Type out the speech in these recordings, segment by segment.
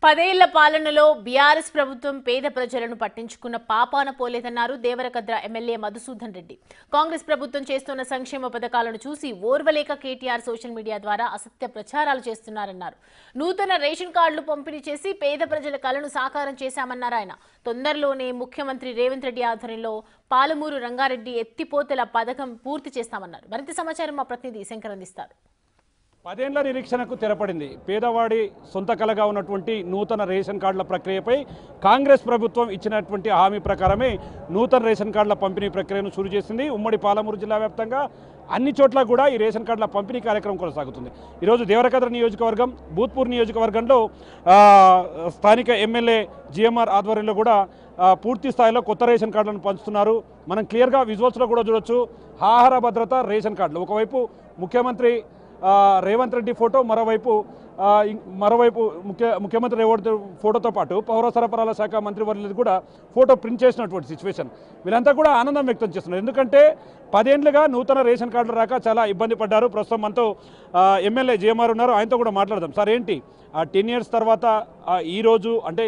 10 ఏళ్ల పాలనలో బీఆర్ఎస్ ప్రభుత్వం పేద ప్రజలను పట్టించుకున్న పాపాన పోలేదన్నారు దేవరకద్ర ఎమ్మెల్యే మధుసూదన్ రెడ్డి. కాంగ్రెస్ ప్రభుత్వం చేస్తున్న సంక్షేమ పథకాలను చూసి ఓర్వలేక కేటీఆర్ సోషల్ మీడియా ద్వారా అసత్య ప్రచారాలు చేస్తున్నారన్నారు. నూతన రేషన్ కార్డులు పంపిణీ చేసి పేద ప్రజల కలను సాకారం చేశామన్నారు ఆయన. తొందరలోనే ముఖ్యమంత్రి రేవంత్ రెడ్డి ఆధ్వర్యంలో పాలమూరు రంగారెడ్డి ఎత్తిపోతల పథకం పూర్తి చేస్తామన్నారు. మరింత సమాచారం మా ప్రతినిధి శంకర్ అందిస్తారు. 10 ఏళ్ల నిరీక్షణకు తెరపడింది. పేదవాడి సొంత కలగా ఉన్నటువంటి నూతన రేషన్ కార్డుల ప్రక్రియపై కాంగ్రెస్ ప్రభుత్వం ఇచ్చినటువంటి హామీ ప్రకారమే నూతన రేషన్ కార్డుల పంపిణీ ప్రక్రియను షురు చేసింది. ఉమ్మడి పాలమూరు జిల్లా వ్యాప్తంగా అన్ని చోట్ల కూడా ఈ రేషన్ కార్డుల పంపిణీ కార్యక్రమం కొనసాగుతుంది. ఈరోజు దేవరకద్ర నియోజకవర్గం, భూత్పూర్ నియోజకవర్గంలో స్థానిక ఎమ్మెల్యే జిఎంఆర్ ఆధ్వర్యంలో కూడా పూర్తి స్థాయిలో కొత్త రేషన్ కార్డులను పంచుతున్నారు. మనం క్లియర్గా విజువల్స్లో కూడా చూడొచ్చు. ఆహార భద్రత రేషన్ కార్డులు, ఒకవైపు ముఖ్యమంత్రి రేవంత్ రెడ్డి ఫోటో, మరోవైపు ముఖ్యమంత్రి రేవంత్ ఫోటోతో పాటు పౌర సరఫరాల శాఖ మంత్రి వర్యులు కూడా ఫోటో ప్రింట్ చేసినటువంటి సిచ్యువేషన్. వీళ్ళంతా కూడా ఆనందం వ్యక్తం చేస్తున్నారు. ఎందుకంటే 10 ఏళ్లుగా నూతన రేషన్ కార్డులు రాక చాలా ఇబ్బంది పడ్డారు. ప్రస్తుతం మనతో ఎమ్మెల్యే జిఎంఆర్ ఉన్నారు. ఆయనతో కూడా మాట్లాడదాం. సార్, ఏంటి 10 years తర్వాత ఈరోజు అంటే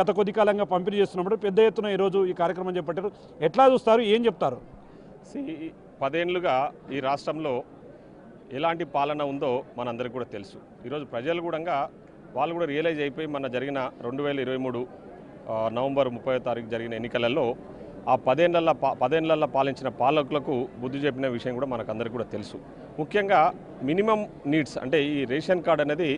గత కొద్ది కాలంగా పంపిణీ చేస్తున్నప్పుడు పెద్ద ఎత్తున ఈరోజు ఈ కార్యక్రమం చేపట్టారు, ఎట్లా చూస్తారు, ఏం చెప్తారు? 10 ఏళ్లుగా ఈ రాష్ట్రంలో ఎలాంటి పాలన ఉందో మనందరికీ కూడా తెలుసు. ఈరోజు ప్రజలు కూడా వాళ్ళు కూడా రియలైజ్ అయిపోయి మన జరిగిన 2023 నవంబర్ 30వ తారీఖు జరిగిన ఎన్నికలలో ఆ 10 ఏళ్లలో పాలించిన పాలకులకు బుద్ధి చెప్పిన విషయం కూడా మనకందరికీ కూడా తెలుసు. ముఖ్యంగా మినిమం నీడ్స్ అంటే ఈ రేషన్ కార్డు అనేది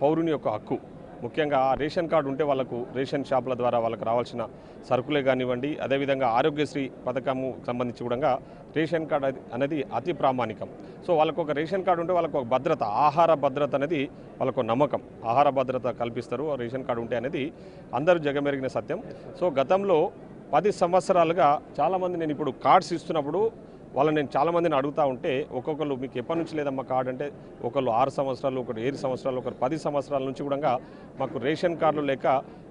పౌరుని యొక్క హక్కు. ముఖ్యంగా ఆ రేషన్ కార్డు ఉంటే వాళ్ళకు రేషన్ షాపుల ద్వారా వాళ్ళకు రావాల్సిన సరుకులే కానివ్వండి, అదేవిధంగా ఆరోగ్యశ్రీ పథకము సంబంధించి కూడా రేషన్ కార్డు అనేది అతి ప్రామాణికం. సో వాళ్ళకు ఒక రేషన్ కార్డు ఉంటే వాళ్ళకు ఒక భద్రత, ఆహార భద్రత అనేది వాళ్ళకు నమ్మకం. ఆహార భద్రత కల్పిస్తారు రేషన్ కార్డు ఉంటే అనేది అందరూ జగమెరిగిన సత్యం. సో గతంలో 10 సంవత్సరాలుగా చాలామంది నేను ఇప్పుడు కార్డ్స్ ఇస్తున్నప్పుడు వాళ్ళని నేను చాలామందిని అడుగుతూ ఉంటే ఒక్కొక్కరు మీకు ఎప్పటి నుంచి లేదమ్మా కార్డు అంటే ఒకళ్ళు 6 సంవత్సరాలు, ఒకరు 7 సంవత్సరాలు, ఒకరు 10 సంవత్సరాల నుంచి కూడా మాకు రేషన్ కార్డులు లేక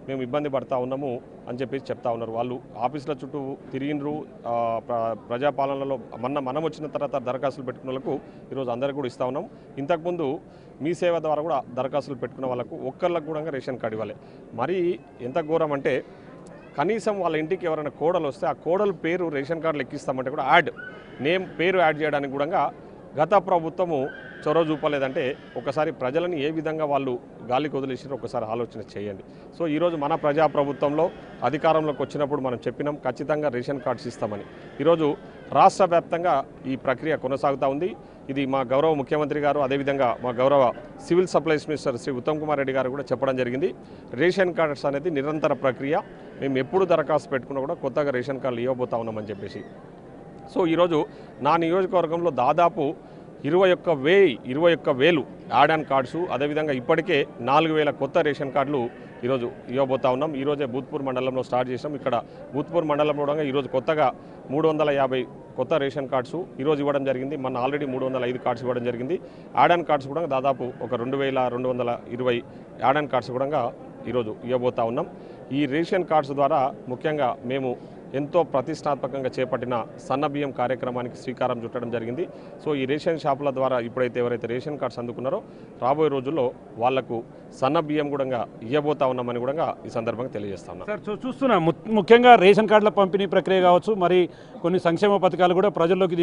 మేము ఇబ్బంది పడతా ఉన్నాము అని చెప్పేసి చెప్తా ఉన్నారు. వాళ్ళు ఆఫీసుల చుట్టూ తిరిగినరు. ప్రజాపాలనలో మనం వచ్చిన తర్వాత దరఖాస్తులు పెట్టుకున్న వాళ్ళకు ఈరోజు అందరికీ కూడా ఇస్తూ ఉన్నాం. ఇంతకుముందు మీ సేవ ద్వారా కూడా దరఖాస్తులు పెట్టుకున్న వాళ్ళకు ఒక్కళ్ళకు కూడా రేషన్ కార్డు ఇవ్వాలి. మరి ఎంత ఘోరం అంటే కనీసం వాళ్ళ ఇంటికి ఎవరైనా కోడలు వస్తే ఆ కోడలు పేరు రేషన్ కార్డులు ఎక్కిస్తామంటే కూడా నేమ్ పేరు యాడ్ చేయడానికి కూడా గత ప్రభుత్వము చొరవ చూపలేదంటే ఒకసారి ప్రజలను ఏ విధంగా వాళ్ళు గాలికి వదిలేసారో ఒకసారి ఆలోచన చేయండి. సో ఈరోజు మన ప్రజాప్రభుత్వంలో అధికారంలోకి వచ్చినప్పుడు మనం చెప్పినాం ఖచ్చితంగా రేషన్ కార్డ్స్ ఇస్తామని. ఈరోజు రాష్ట్ర వ్యాప్తంగా ఈ ప్రక్రియ కొనసాగుతూ ఉంది. ఇది మా గౌరవ ముఖ్యమంత్రి గారు, అదేవిధంగా మా గౌరవ civil supplies minister Shri Uttam Kumar Reddy గారు కూడా చెప్పడం జరిగింది. రేషన్ కార్డ్స్ అనేది నిరంతర ప్రక్రియ. మేము ఎప్పుడు దరఖాస్తు పెట్టుకున్నా కూడా కొత్తగా రేషన్ కార్డులు ఇవ్వబోతా ఉన్నామని చెప్పేసి. సో ఈరోజు నా నియోజకవర్గంలో దాదాపు 21,000 యాడ్ ఆన్ కార్డ్స్, అదేవిధంగా ఇప్పటికే 4,000 కొత్త రేషన్ కార్డులు ఈరోజు ఇవ్వబోతా ఉన్నాం. ఈరోజే భూత్పూర్ మండలంలో స్టార్ట్ చేసాం. ఇక్కడ భూత్పూర్ మండలంలో కూడా ఈరోజు కొత్తగా 350 కొత్త రేషన్ కార్డ్స్ ఈరోజు ఇవ్వడం జరిగింది. మన ఆల్రెడీ 305 కార్డ్స్ ఇవ్వడం జరిగింది. యాడ్ ఆన్ కార్డ్స్ కూడా దాదాపు ఒక 2,220 యాడ్ ఆన్ కార్డ్స్ కూడా ఈరోజు ఇవ్వబోతా ఉన్నాం. ఈ రేషన్ కార్డ్స్ ద్వారా ముఖ్యంగా మేము ఎంతో ప్రతిష్టాత్మకంగా చేపట్టిన సన్నబియ్యం కార్యక్రమానికి శ్రీకారం చుట్టడం జరిగింది. సో ఈ రేషన్ షాపుల ద్వారా ఇప్పుడైతే ఎవరైతే రేషన్ కార్డ్స్ అందుకున్నారో రాబోయే రోజుల్లో వాళ్లకు సన్నబియ్యం కూడా ఇవ్వబోతా ఉన్నామని కూడా ఈ సందర్భంగా తెలియజేస్తా ఉన్నాం. సార్, చూస్తున్నాం ముఖ్యంగా రేషన్ కార్డుల పంపిణీ ప్రక్రియ కావచ్చు, మరి కొన్ని సంక్షేమ పథకాలు కూడా ప్రజల్లోకి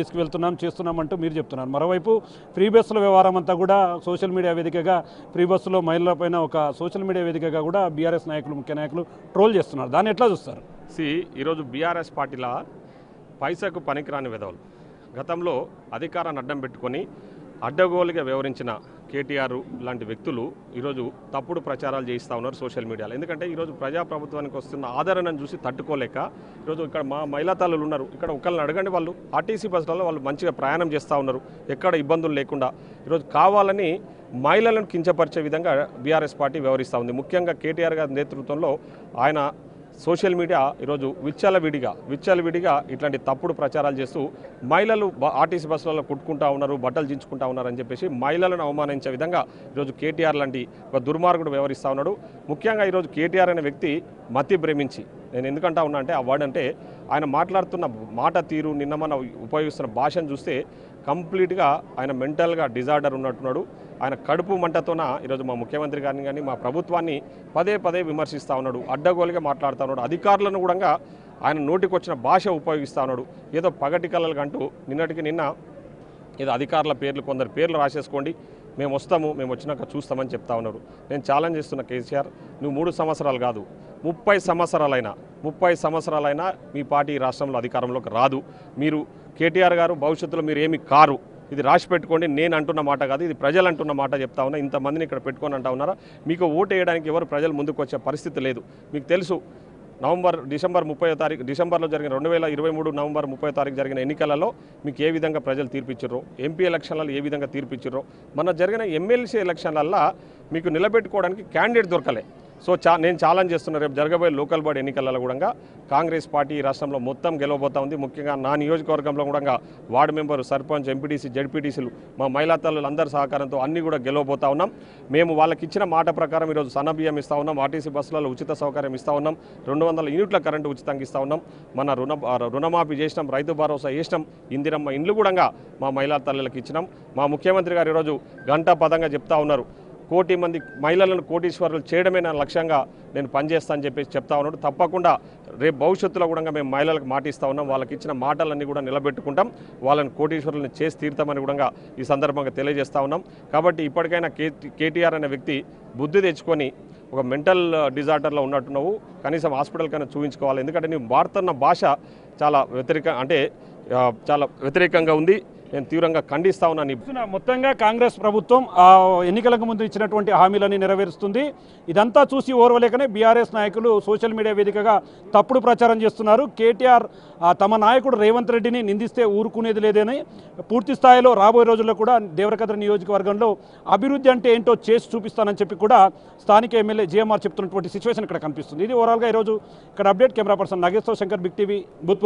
చేస్తున్నామంటూ మీరు చెప్తున్నారు. మరోవైపు ఫ్రీ బస్సుల వ్యవహారం అంతా కూడా సోషల్ మీడియా వేదికగా, ఫ్రీ బస్సులో మహిళలపైన ఒక సోషల్ మీడియా వేదికగా కూడా బీఆర్ఎస్ నాయకులు, ముఖ్య నాయకులు ట్రోల్ చేస్తున్నారు. దాన్ని ఎట్లా చూస్తారు? ఈరోజు బీఆర్ఎస్ పార్టీల పైసకు పనికిరాని విధవులు గతంలో అధికారాన్ని అడ్డం పెట్టుకొని అడ్డగోలుగా వ్యవహరించిన కేటీఆర్ లాంటి వ్యక్తులు ఈరోజు తప్పుడు ప్రచారాలు చేయిస్తూ ఉన్నారు సోషల్ మీడియాలో. ఎందుకంటే ఈరోజు ప్రజాప్రభుత్వానికి వస్తున్న ఆదరణను చూసి తట్టుకోలేక ఈరోజు ఇక్కడ మా మహిళా తల్లులు ఉన్నారు. ఇక్కడ ఒకళ్ళని అడగండి, వాళ్ళు ఆర్టీసీ బస్సులలో వాళ్ళు మంచిగా ప్రయాణం చేస్తూ ఉన్నారు, ఎక్కడ ఇబ్బందులు లేకుండా. ఈరోజు కావాలని మహిళలను కించపరిచే విధంగా బీఆర్ఎస్ పార్టీ వ్యవహరిస్తూ ఉంది. ముఖ్యంగా కేటీఆర్ గారి నేతృత్వంలో ఆయన సోషల్ మీడియా ఈరోజు విచ్చలవిడిగా ఇట్లాంటి తప్పుడు ప్రచారాలు చేస్తూ మహిళలు ఆర్టీసీ బస్సులలో కుట్టుకుంటా ఉన్నారు, బట్టలు దించుకుంటా ఉన్నారు అని చెప్పేసి మహిళలను అవమానించే విధంగా ఈరోజు కేటీఆర్ లాంటి ఒక దుర్మార్గుడు వ్యవహరిస్తూ ఉన్నాడు. ముఖ్యంగా ఈరోజు కేటీఆర్ అనే వ్యక్తి మతి భ్రమించి, నేను ఎందుకంటా ఉన్నా అంటే ఆ వర్డ్ అంటే ఆయన మాట్లాడుతున్న మాట తీరు, నిన్న మన ఉపయోగిస్తున్న భాషను చూస్తే కంప్లీట్గా ఆయన మెంటల్గా డిజార్డర్ ఉన్నట్టున్నాడు. ఆయన కడుపు మంటతోన ఈరోజు మా ముఖ్యమంత్రి గారిని కానీ మా ప్రభుత్వాన్ని పదే పదే విమర్శిస్తూ ఉన్నాడు, అడ్డగోలుగా మాట్లాడుతూ ఉన్నాడు. అధికారులను కూడా ఆయన నోటికొచ్చిన భాష ఉపయోగిస్తూ ఉన్నాడు. ఏదో పగటి కళలు అంటూ నిన్నటికి నిన్న ఏదో అధికారుల పేర్లు కొందరు పేర్లు రాసేసుకోండి, మేము వస్తాము, మేము వచ్చినాక చూస్తామని చెప్తా ఉన్నారు. నేను ఛాలెంజ్ చేస్తున్న కేసీఆర్, నువ్వు 3 సంవత్సరాలు కాదు 30 సంవత్సరాలైనా మీ పార్టీ రాష్ట్రంలో అధికారంలోకి రాదు. మీరు కేటీఆర్ గారు భవిష్యత్తులో మీరు ఏమి కారు, ఇది రాసి పెట్టుకోండి. నేను అంటున్న మాట కాదు, ఇది ప్రజలు అంటున్న మాట చెప్తా ఉన్నా. ఇంతమందిని ఇక్కడ పెట్టుకొని అంటా ఉన్నారా? మీకు ఓటు వేయడానికి ఎవరు ప్రజలు ముందుకు వచ్చే పరిస్థితి లేదు. మీకు తెలుసు డిసెంబర్ 30వ తారీఖు డిసెంబర్లో జరిగిన 2023 నవంబర్ 30వ తారీఖు జరిగిన ఎన్నికలలో మీకు ఏ విధంగా ప్రజలు తీర్పిచ్చిర్రో, ఎంపీ ఎలక్షన్లలో ఏ విధంగా తీర్పిచ్చిర్రో, మన జరిగిన ఎమ్మెల్సీ ఎలక్షన్లల్లో మీకు నిలబెట్టుకోవడానికి క్యాండిడేట్ దొరకలే. సో నేను ఛాలెంజ్ చేస్తున్నా, రేపు జరగబోయే లోకల్ బాడీ ఎన్నికలలో కూడా కాంగ్రెస్ పార్టీ ఈ రాష్ట్రంలో మొత్తం గెలవబోతా ఉంది. ముఖ్యంగా నా నియోజకవర్గంలో కూడా వార్డు మెంబరు, సర్పంచ్, ఎంపీటీసీ, జడ్పీటీసీలు, మా మహిళా తల్లులందరి సహకారంతో అన్నీ కూడా గెలవబోతా ఉన్నాం. మేము వాళ్ళకి ఇచ్చిన మాట ప్రకారం ఈరోజు సన్నబియ్యం ఇస్తూ ఉన్నాం, ఆర్టీసీ బస్సులలో ఉచిత సౌకర్యం ఇస్తూ ఉన్నాం, 200 యూనిట్ల కరెంటు ఉచితంగా ఇస్తూ ఉన్నాం, మన రుణమాఫీ చేసినాం, రైతు భరోసా చేసినాం, ఇందిరమ్మ ఇండ్లు కూడా మా మహిళా తల్లులకు ఇచ్చినాం. మా ముఖ్యమంత్రి గారు ఈరోజు గంటా పదంగా చెప్తా ఉన్నారు, 1 కోటి మంది మహిళలను కోటీశ్వరులు చేయడమే నా లక్ష్యంగా నేను పనిచేస్తానని చెప్పేసి చెప్తా ఉన్నాడు. తప్పకుండా రేపు భవిష్యత్తులో కూడా మేము మహిళలకు మాట ఇస్తూ ఉన్నాం, వాళ్ళకి ఇచ్చిన మాటలన్నీ కూడా నిలబెట్టుకుంటాం, వాళ్ళని కోటీశ్వరులను చేసి తీరుతామని కూడా ఈ సందర్భంగా తెలియజేస్తూ ఉన్నాం. కాబట్టి ఇప్పటికైనా కేటీఆర్ అనే వ్యక్తి బుద్ధి తెచ్చుకొని, ఒక మెంటల్ డిజార్డర్లో ఉన్నట్టున్నావు, కనీసం హాస్పిటల్ కన్నా చూపించుకోవాలి. ఎందుకంటే నీవు వాడుతున్న భాష చాలా వ్యతిరేకంగా ఉంది. నేను తీవ్రంగా ఖండిస్తా ఉన్నాను. మొత్తంగా కాంగ్రెస్ ప్రభుత్వం ఎన్నికలకు ముందు ఇచ్చినటువంటి హామీలని నెరవేరుస్తుంది. ఇదంతా చూసి ఓర్వలేకనే బీఆర్ఎస్ నాయకులు సోషల్ మీడియా వేదికగా తప్పుడు ప్రచారం చేస్తున్నారు. కేటీఆర్ తమ నాయకుడు రేవంత్ రెడ్డిని నిందిస్తే ఊరుకునేది లేదని, పూర్తి స్థాయిలో రాబోయే రోజుల్లో కూడా దేవరకద్ర నియోజకవర్గంలో అభివృద్ధి అంటే ఏంటో చేసి చూపిస్తానని చెప్పి కూడా స్థానిక ఎమ్మెల్యే జీఎంఆర్ చెప్తున్నటువంటి సిచ్యువేషన్ ఇక్కడ కనిపిస్తుంది. ఇది ఓవరాల్గా ఈరోజు ఇక్కడ update. Camera person Nageswara Shankar, big TV, Bhoothpur.